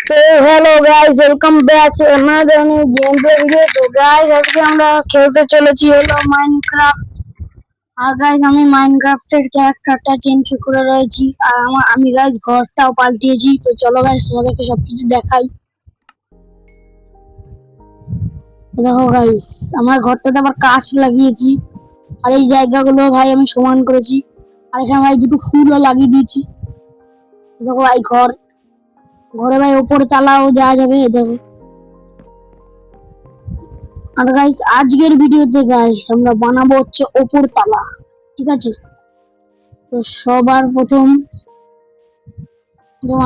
তো hello guys, welcome back to another new game play video. তো guys, আজকে আমরা খেলতে চলেছি হলো মাইনক্রাফট। আর গাইস, আমি মাইনক্রাফটের ক্যারেক্টারটা চেঞ্জ করে রয়েছি। আর আমি গাইস ঘরটাও পাল্টিয়েছি। তো চলো গাইস, তোমাদেরকে সবকিছু দেখাই। দেখো গাইস, আমার ঘরটাতে আবার কাঁচ লাগিয়েছি। আর এই জায়গাগুলো ভাই আমি সমান করেছি। আর এখানে ভাই দুটো ফুলও লাগিয়ে দিয়েছি। দেখো ভাই ঘরে ভাই ওপরে তালাও যাওয়া যাবে, দেখো। আর গাইস, আজকের ভিডিওতে গাইস আমরা বানাবো হচ্ছে ওপর তালা, ঠিক আছে? তো সবার প্রথম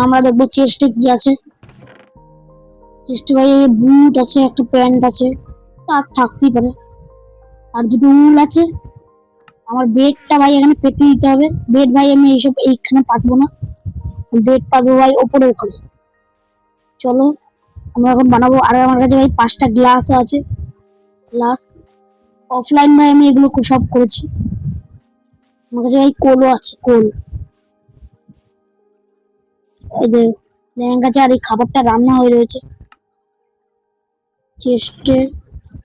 আমরা দেখবো চেস্টে কি আছে। চেস্টে ভাই বুট আছে, একটা প্যান্ট আছে, আর থাকতেই পারে। আর দুটো উল আছে। আমার বেডটা ভাই এখানে পেতে দিতে হবে। বেড ভাই আমি এইখানে পাতবো না, বেড পাবো ভাই ওপরে ওখানে। চলো আমরা এখন বানাবো। আর আমার কাছে ভাই 5টা গ্লাসও আছে। গ্লাস অফলাইন ভাই আমি এগুলো সব করেছি। আমার কাছে ভাই কোলও আছে, কোল। এই যে কাছে আর এই খাবারটা রান্না হয়ে রয়েছে।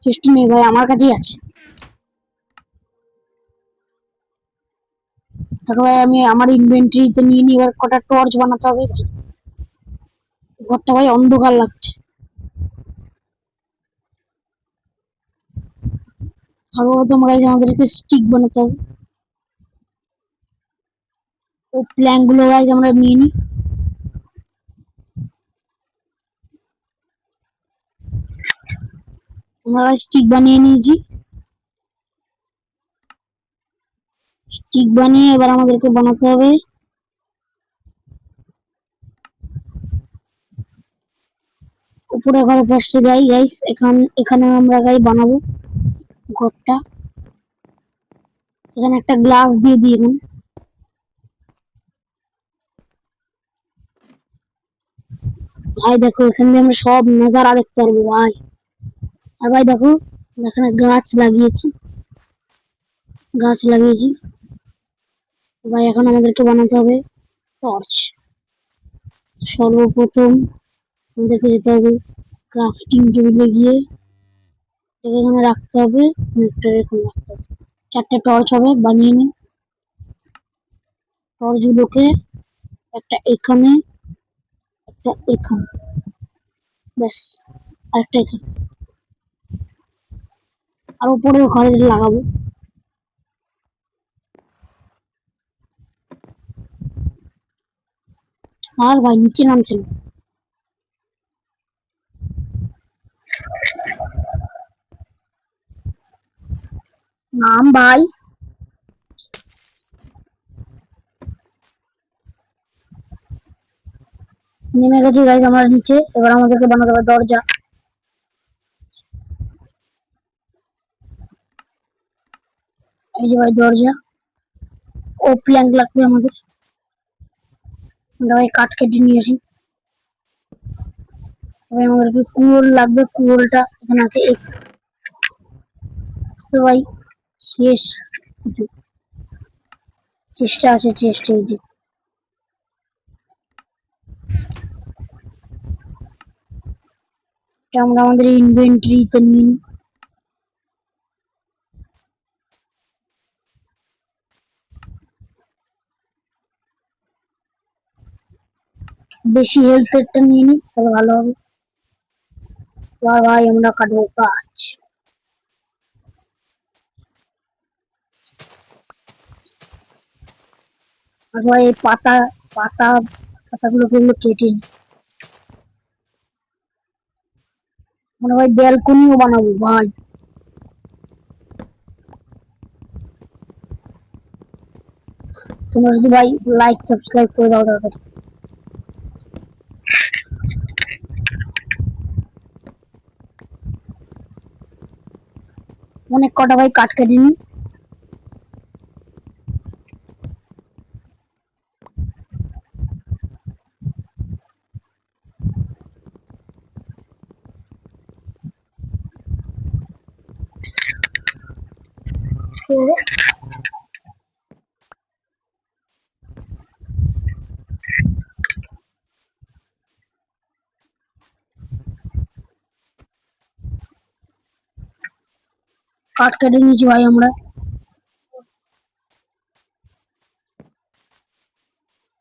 চেস্টে নেই ভাই, আমার কাছেই আছে। দেখো ভাই, আমি আমার ইনভেন্টরিতে নিয়ে নিই। এবার কটা টর্চ বানাতে হবে ভাই। ঘরটা ভাই অন্ধকার লাগছে। সর্বপ্রথম গাইজ আমাদেরকে স্টিক বানাতে হবে। ও প্ল্যাঙ্ক গুলো গাইজ আমরা নিয়ে নিই। আমরা স্টিক বানিয়ে নিয়েছি। স্টিক বানিয়ে এবার আমাদেরকে বানাতে হবে উপরে ঘরে। ফার্স্টে যাই গাইস, এখানে আমরা গাই বানাবো ঘরটা। এখানে একটা গ্লাস দিয়ে দিই। এখানে ভাই দেখো, এখান দিয়ে আমরা সব নজারা দেখতে পারবো ভাই। আর ভাই দেখো, এখানে গাছ লাগিয়েছি ভাই। এখন আমাদেরকে বানাতে হবে টর্চ। সর্বপ্রথম আমাদেরকে যেতে হবে ক্রাফটিং টেবিলে গিয়ে এখানে রাখতে হবে। এখানে রাখতে হবে 4টে টর্চ হবে, বানিয়ে নিই। টর্চ গুলোকে একটা এখানে, একটা এখানে, ব্যাস। আরেকটা এখানে। আর উপরের ঘরে লাগাবো। আর ভাই নিচে নামছে না। নাম ভাই। নেমে গেছে গাইজ আমরা নিচে। এবার আমাদেরকে বানাতে হবে দরজা। এই যে ভাই দরজা। ও প্ল্যাঙ্ক লাগবে আমাদের। আমরা ভাই কাঠ কেটে নিয়ে আসি। এবার আমাদেরকে কুয়োল লাগবে। কুয়োলটা এখানে আছে এক্স। তো ভাই শেষ কিছু চেষ্টা আছে। চেষ্টা এই যে আমরা আমাদের ইনভেন্টরিতে নিই। বেশি হেলথেরটা নিয়ে নিই, তাহলে ভালো হবে। আর ভাই আমরা কাটবো গাছ। আর ভাই এই পাতা পাতাগুলোকে কেটে নিই। মানে ভাই ব্যালকনিও বানাবো ভাই। তোমরা যদি ভাই লাইক সাবস্ক্রাইব করে দাও তাড়াতাড়ি। অনেক কটা ভাই কাঠ কেটে নিই। কাঠ কেটে নিয়েছি ভাই আমরা।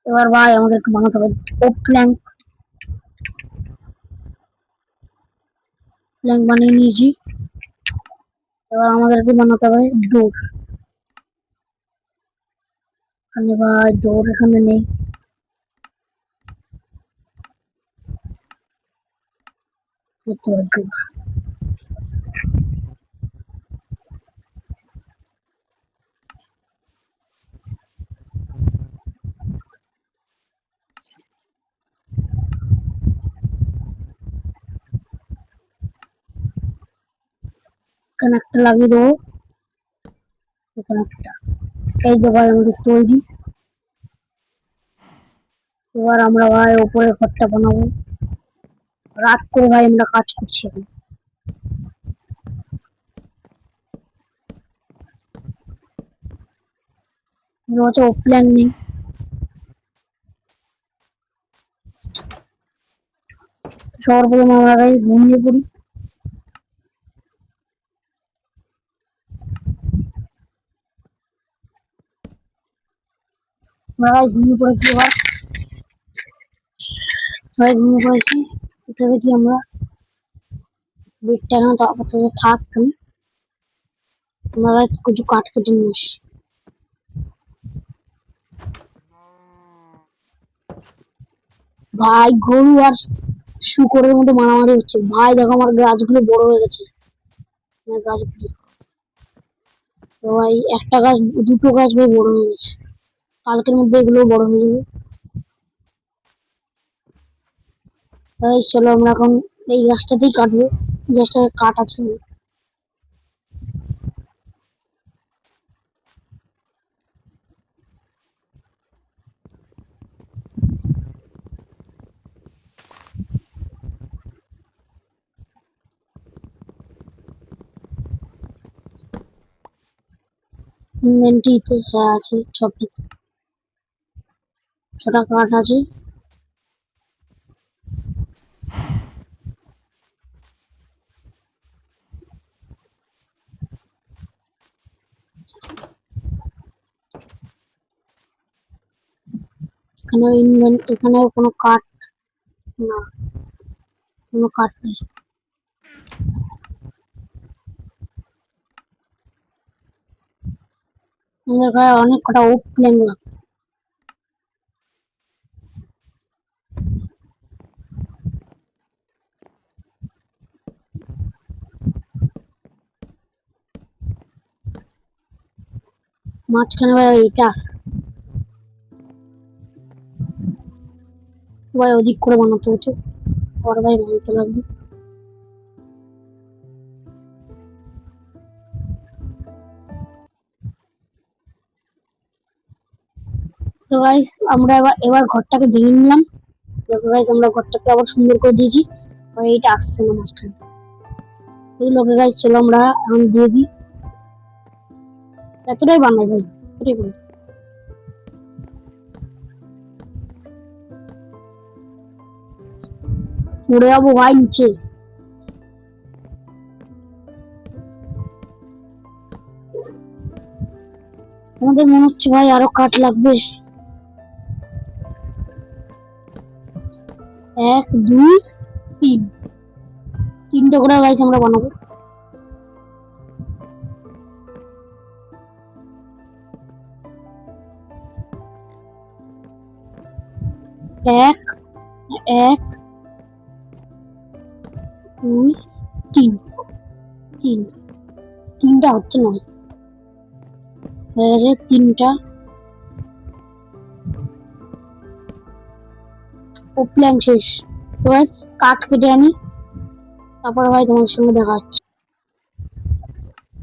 এবার ভাই আমাদের একটু বানাতে হবে ও প্ল্যাঙ্ক। প্ল্যাঙ্ক বানিয়ে নিয়েছি। এবার আমাদেরকে বানাতে হবে ডোর। এখানে ভাই ডোর এখানে নেই। ডোর এখানে একটা লাগিয়ে দেবো। এখানে একটা। এই যে ভাই আমাদের তৈরি। এবার আমরা ভাই উপরে ঘরটা বানাবো। রাত করে ভাই আমরা কাজ করছি এখন। হচ্ছে ও প্ল্যান নেই। সর্বপ্রথম আমরা ভাই ঘুমিয়ে পড়ি। আমরা ভাই ঘুমিয়ে পড়েছি এবার। ভাই ঘুমিয়ে পড়েছি। উঠে গেছি আমরা। বেডটা না তো আপাতত থাক এখানে। আমরা ভাই কিছু কাঠ কেটে নিয়ে আসি। ভাই গরু আর শুকরের মধ্যে মারামারি হচ্ছে। ভাই দেখো আমার গাছগুলো বড় হয়ে গেছে। আমার গাছগুলো তো ভাই একটা গাছ দুটো গাছ ভাই বড় হয়ে গেছে। কালকের মধ্যে এগুলো বড় হয়ে যাবে। ভাই চলো আমরা এখন এই গাছটাতেই কাটবো। গাছটাতে কাঠ আছে। ইনভেন্টরিতে হ্যাঁ আছে ছটা কাঠ আছে। এখানে কোনো কাঠ না, কোনো কাঠ নেই। আমাদের গায়ে অনেক কটা ওক প্ল্যান লাগবে। মাঝখানে ভাই এইটা আছে। ভাই ওদিক করে বানাতে হতো। পরে ভাই বানাতে লাগবে। তো গাইস আমরা এবার ঘরটাকে ভেঙে নিলাম। দেখো গাইস আমরা ঘরটাকে আবার সুন্দর করে দিয়েছি। আর এইটা আসছে না মাঝখানে। এগুলোকে গাইস চলো আমরা এখন দিয়ে দিই। এতটাই বানাই ভাই, এতটাই বানাই। পড়ে যাবো ভাই নিচে। আমাদের মনে হচ্ছে ভাই আরো কাঠ লাগবে। 1 2 3 তিনটে করে গাইস আমরা বানাবো। 1 1 2 3 3 তিনটা হচ্ছে না। হয়ে গেছে তিনটা। ও প্ল্যান শেষ। তো গাইস কাঠ কেটে আনি, তারপর ভাই তোমাদের সঙ্গে দেখা হচ্ছে।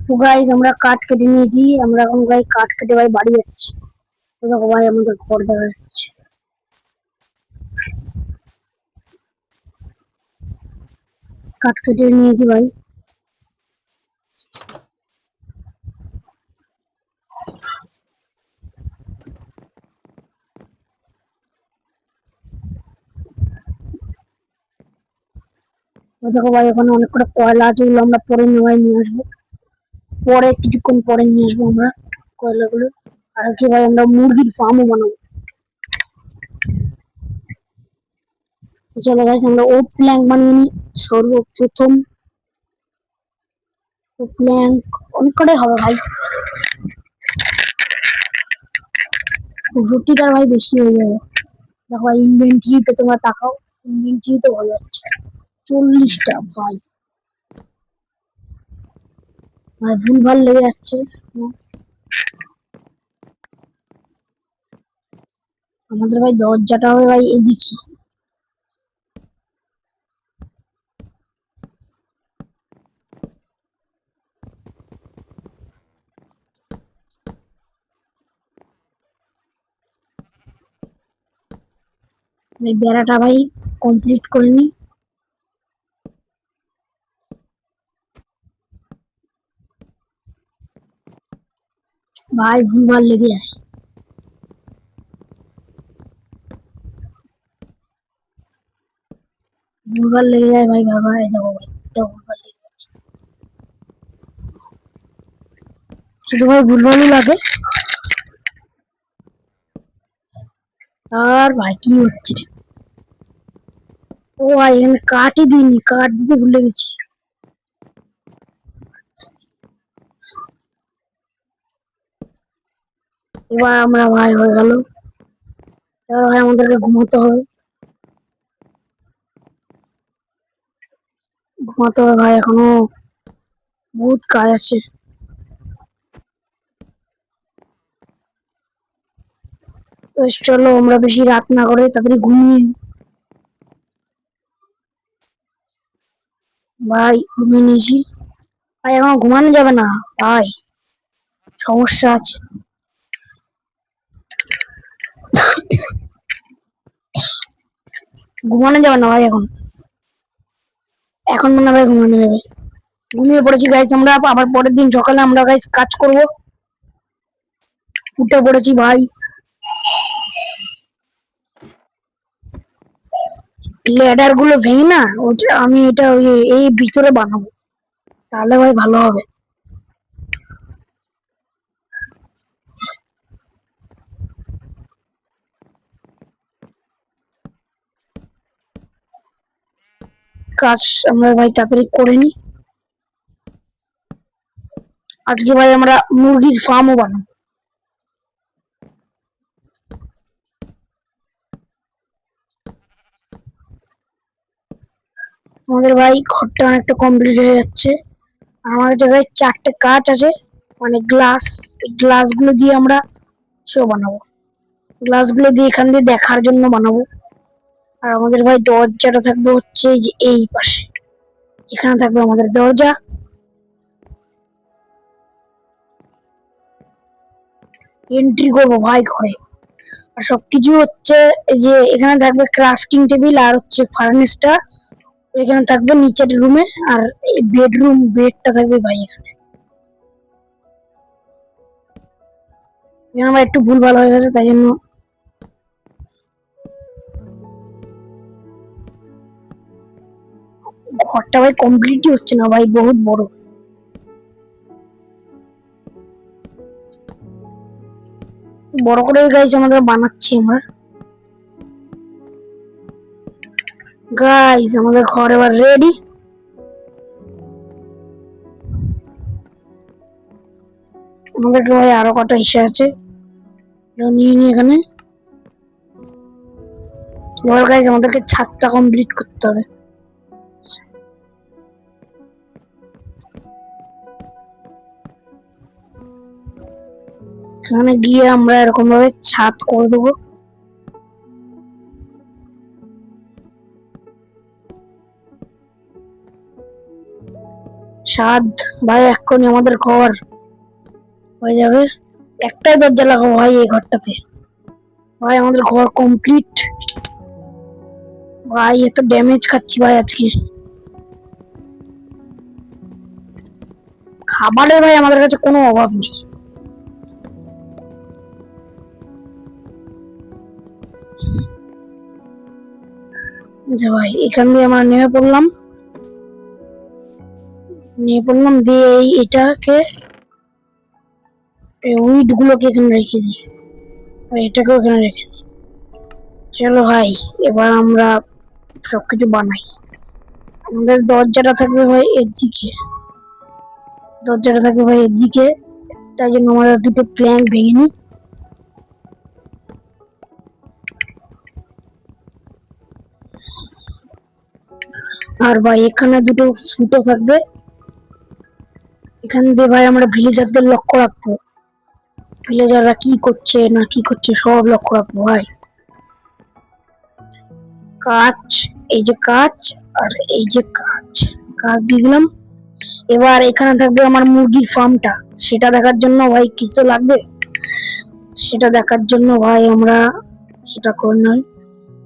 তো গাইস আমরা কাঠ কেটে নিয়েছি। আমরা এখন ভাই কাঠ কেটে ভাই বাড়ি যাচ্ছি। তো দেখো ভাই আমাদের ঘর দেখা যাচ্ছে। কাঠ কেটে নিয়েছি ভাই। তো দেখো ভাই ওখানে অনেক করে কয়লা আছে, ওগুলো আমরা পরে নিয়ে আসবো। পরে কিছুক্ষণ পরে নিয়ে আসবো আমরা কয়লাগুলো। আর আজকে ভাই আমরা মুরগির ফার্মও বানাবো। চলো গাইস আমরা ওট প্ল্যাঙ্ক বানিয়ে নিই সর্বপ্রথম। ওট প্ল্যাঙ্ক অনেক কটাই হবে ভাই, রুটিটার ভাই বেশি হয়ে যাবে। দেখো ভাই ইনভেন্টরিতে তোমরা তাকাও, ইনভেন্টরিতে হয়ে যাচ্ছে 40টা ভাই। ভাই ভুলভাল লেগে যাচ্ছে। আমাদের ভাই দরজাটা হবে ভাই এদিকে। এই বেড়াটা ভাই কমপ্লিট করে নি। ভাই ভুলভাল লেগে যায়, ভুলভাল লেগে যায় ভাই বারবার। এই দেখো ভাই এটা ভুলভাল লেগে যাচ্ছে, শুধু ভাই ভুলভালই লাগে। আর ভাই কি হচ্ছে? ও ভাই এখানে কাঠই দিইনি, কাঠ দিতে ভুলে গেছি। এবার আমরা ভাই হয়ে গেল। এবার ভাই আমাদেরকে ঘুমাতে হবে, ঘুমাতে হবে ভাই, এখনো বহুত কাজ আছে। তো চলো আমরা বেশি রাত না করে তাড়াতাড়ি ঘুমিয়ে। ভাই ঘুমিয়ে নিয়েছি ভাই, এখন ঘুমানো যাবে না ভাই, সমস্যা আছে। ঘুমানো যাবে না ভাই এখন, এখন মনে হয় ঘুমানো যাবে। ঘুমিয়ে পড়েছি গাইস আমরা, আবার পরের দিন সকালে আমরা গাইস কাজ করব। উঠে পড়েছি ভাই, লেডার গুলো ভেঙে না ওটা আমি এটা এই ভিতরে বানাবো, তাহলে ভাই ভালো হবে। কাজ আমরা ভাই তাড়াতাড়ি করে নি। আজকে ভাই আমরা মুরগির ফার্মও বানাবো। আমাদের ভাই ঘরটা অনেকটা কমপ্লিট হয়ে যাচ্ছে। আমার জায়গায় 4টে কাঁচ আছে, মানে গ্লাস। এই গ্লাস গুলো দিয়ে আমরা শো বানাবো, গ্লাস গুলো দিয়ে এখান দিয়ে দেখার জন্য বানাবো। আর আমাদের ভাই দরজাটা থাকবে হচ্ছে যে এই পাশে, যেখানে থাকবে আমাদের দরজা। এন্ট্রি করবো ভাই ঘরে। আর সবকিছু হচ্ছে এই যে এখানে থাকবে ক্রাফটিং টেবিল, আর হচ্ছে ফার্নেসটা এখানে থাকবে নিচের রুমে। আর এই বেডরুম বেডটা থাকবে ভাই এখানে। এখানে আমার একটু ভুল ভালো হয়ে গেছে, তাই জন্য ঘরটা ভাই কমপ্লিটই হচ্ছে না ভাই, বহুত বড়। বড় করে গাইজ আমাদের বানাচ্ছি আমরা। গাইজ আমাদের ঘর এবার রেডি। আমাদেরকে ভাই আরো কটা ইসে আছে, নিয়ে নিয়ে এখানে। এবার গাইজ আমাদেরকে ছাদটা কমপ্লিট করতে হবে। এখানে গিয়ে আমরা এরকম ভাবে ছাদ করে দেবো। ছাদ ভাই এক্ষুনি আমাদের ঘর হয়ে যাবে। একটাই দরজা লাগাবো ভাই এই ঘরটাতে, ভাই আমাদের ঘর কমপ্লিট। ভাই এত ড্যামেজ খাচ্ছি ভাই আজকে। খাবারের ভাই আমাদের কাছে কোনো অভাব নেই। আচ্ছা ভাই এখান দিয়ে আমরা নেমে পড়লাম। নিয়ে বললাম দিয়ে এটাকে উইড গুলোকে এখানে রেখে দিই আর এটাকেও এখানে রেখে দিই। চলো ভাই এবার আমরা সবকিছু বানাই। আমাদের দরজাটা থাকবে ভাই এদিকে, তাই জন্য আমরা দুটো প্ল্যাঙ্ক ভেঙে নিই। আর ভাই এখানে দুটো ফুটো থাকবে, এখান দিয়ে ভাই আমরা ভিলেজারদের লক্ষ্য রাখবো, ভিলেজাররা কি করছে না কি করছে সব লক্ষ্য রাখবো ভাই। কাঁচ, এই যে কাঁচ আর এই যে কাঁচ দিয়ে দিলাম। এবার এখানে থাকবে আমার মুরগির ফার্মটা, সেটা দেখার জন্য ভাই কিছু লাগবে, সেটা দেখার জন্য ভাই আমরা সেটা করে নয়,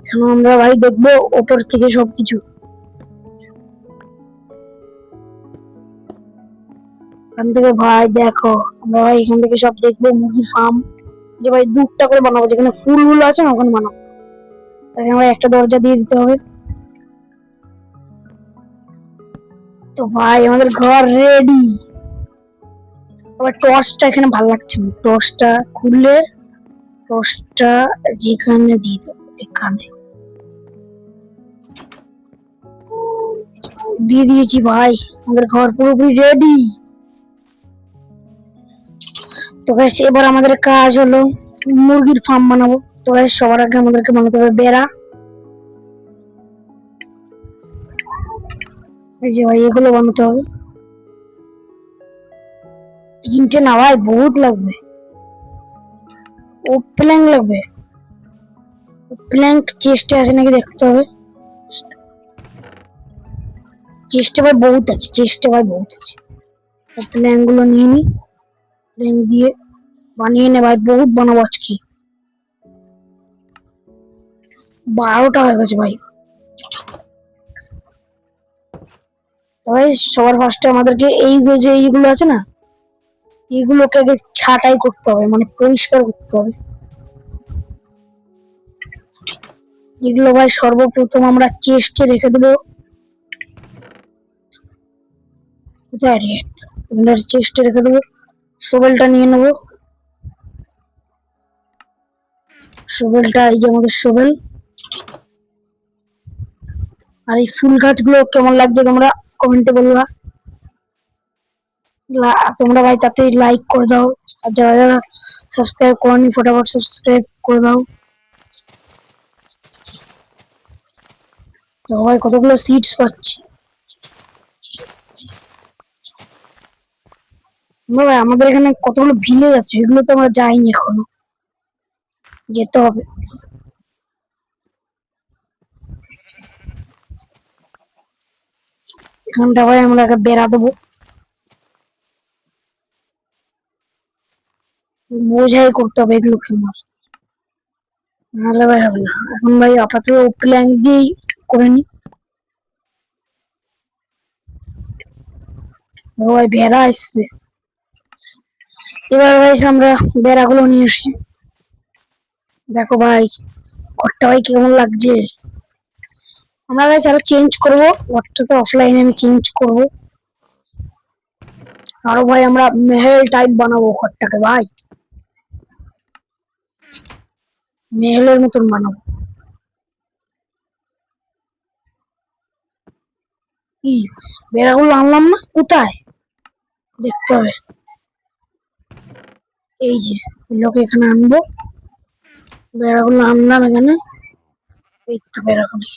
এখানে আমরা ভাই দেখবো ওপর থেকে সবকিছু। এখান থেকে ভাই দেখো আমরা ভাই এখান থেকে সব দেখবো মুরগির ফার্ম, যে ভাই দুটা করে বানাবো, যেখানে ফুলগুলো আছে না ওখানে বানাবো। তাই আমরা একটা দরজা দিয়ে দিতে হবে। তো ভাই আমাদের ঘর রেডি। আবার টর্চটা এখানে ভালো লাগছে না, টর্চটা খুললে টর্চটা যেখানে দিয়ে দেবো, এখানে দিয়ে দিয়েছি ভাই, আমাদের ঘর পুরোপুরি রেডি। তো গাইস এবার আমাদের কাজ হলো মুরগির ফার্ম বানাবো। তো গাইস সবার আগে আমাদেরকে বানাতে হবে বেড়া। এই যে ভাই এগুলো বানাতে হবে, তিনটে না ভাই বহুত লাগবে, ও প্ল্যাঙ্ক লাগবে, প্ল্যাঙ্ক চেস্টে আছে নাকি দেখতে হবে, চেস্টে ভাই বহুত আছে, প্ল্যাঙ্ক গুলো নিয়ে নি, প্ল্যাঙ্ক দিয়ে বানিয়ে নে ভাই, বহুত বানাবো আজকে। 12টা হয়ে গেছে ভাই। ভাই সবার ফার্স্টে আমাদেরকে এই যে এইগুলো আছে না, এইগুলোকে আগে ছাঁটাই করতে হবে, মানে পরিষ্কার করতে হবে। এগুলো ভাই সর্বপ্রথম আমরা চেস্টে রেখে দেবো। কোথায় রে, চেস্টে রেখে দেবো। শোভেলটা নিয়ে নেবো, শোভেলটা এই যে আমাদের শোভেল। আর এই ফুল গাছগুলো কেমন লাগছে তোমরা কমেন্টে বলবা। তোমরা ভাই তাতে লাইক করে দাও, আর যারা যারা সাবস্ক্রাইব করনি ফটাফট সাবস্ক্রাইব করে দাও। ভাই কতগুলো সিডস পাচ্ছি ভাই, আমাদের এখানে কতগুলো ভিলেজ আছে, এগুলো তো আমরা যাইনি এখনো, যেতে হবে। এখানটা ভাই আমরা আগে বেড়া দেবো, বোঝাই করতে হবে এগুলোকে আমার, নাহলে ভাই হবে না। এখন ভাই আপাতত প্ল্যান দিয়েই করে নি। ভাই বেড়া আসছে, এবার ভাই আমরা বেড়াগুলো নিয়ে আসি। দেখো ভাই ঘরটা ভাই কেমন লাগছে। আমরা ভাই আরো চেঞ্জ করবো, ঘরটা তো অফলাইনে আমি চেঞ্জ করবো। আরো ভাই আমরা মেহেল টাইপ বানাবো ঘরটাকে ভাই, মেহেলের মতন বানাবো। কি বেড়াগুলো আনলাম না, কোথায় দেখতে হবে, এই যে এগুলোকে এখানে আনবো, বেড়াগুলো আনলাম এখানে, এই তো বেড়াগুলি,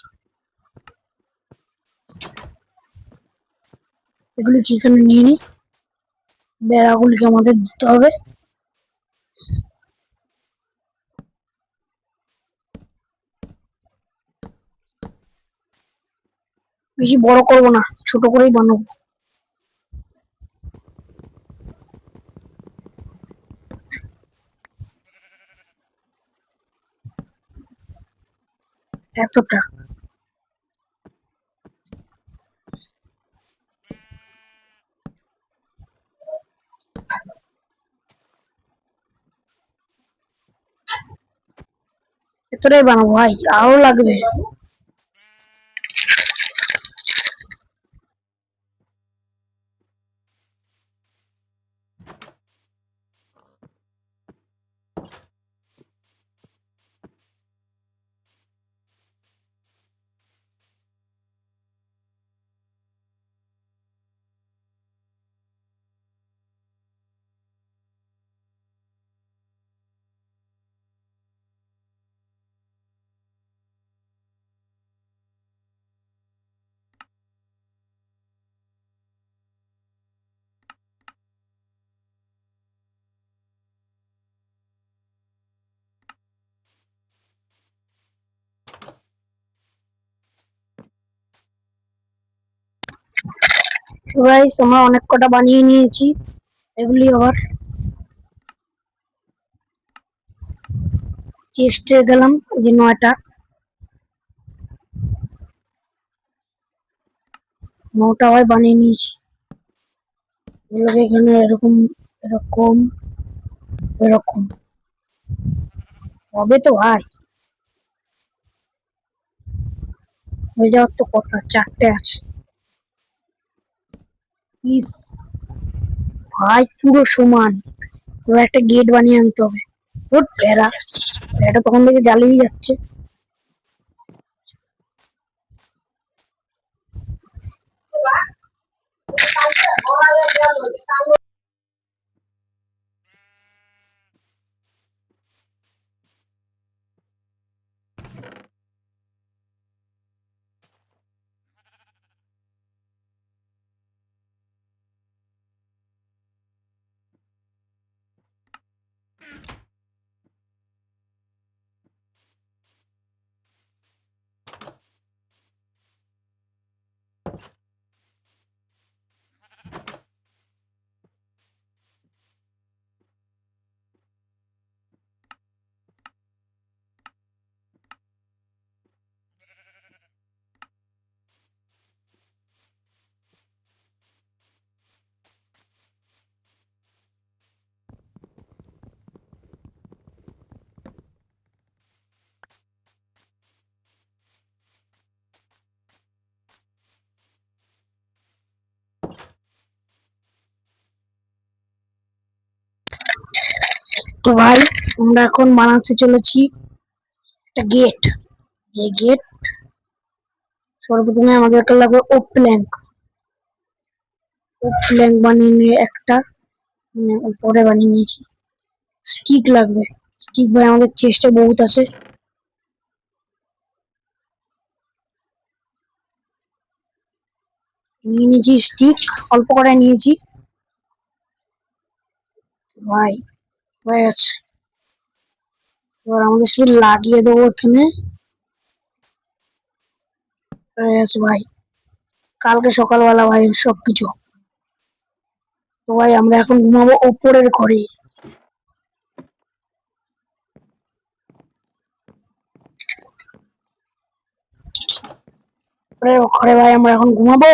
এগুলি এখানে নিয়ে নি, বেড়াগুলিকে আমাদের দিতে হবে। বেশি বড় করবো না, ছোট করেই বানাবো। এতটা এতটাই বানাবো ভাই, আরো লাগবে। গাইস আমরা অনেক কটা বানিয়ে নিয়েছি, এগুলি আবার চেস্টে গেলাম, এই যে 9টা, 9টা হয় বানিয়ে নিয়েছি। এগুলোকে এখানে এরকম এরকম এরকম হবে তো ভাই, হয়ে যাওয়ার তো কথা। 4টে আছে প্লিজ ভাই, পুরো সমান। পুরো একটা গেট বানিয়ে আনতে হবে। ওর প্যারা, প্যারাটা তখন থেকে জ্বালিয়ে যাচ্ছে। তো ভাই আমরা এখন বানাতে চলেছি একটা গেট। যে গেট, সর্বপ্রথমে আমাদেরকে লাগবে ওক প্ল্যাঙ্ক। ওক প্ল্যাঙ্ক বানিয়ে নিয়ে একটা উপরে বানিয়ে নিয়েছি। স্টিক লাগবে, স্টিক ভাই আমাদের চেষ্টা বহুত আছে। নিয়ে নিয়েছি স্টিক, অল্প করে নিয়েছি ভাই, হয়ে গেছে। এবার আমাদের শুধু লাগিয়ে দেবো এখানে, হয়ে গেছে ভাই। কালকে সকালবেলা ভাই সবকিছু। তো ভাই আমরা এখন ঘুমাবো ওপরের ঘরে। ওপরের ঘরে ভাই আমরা এখন ঘুমাবো।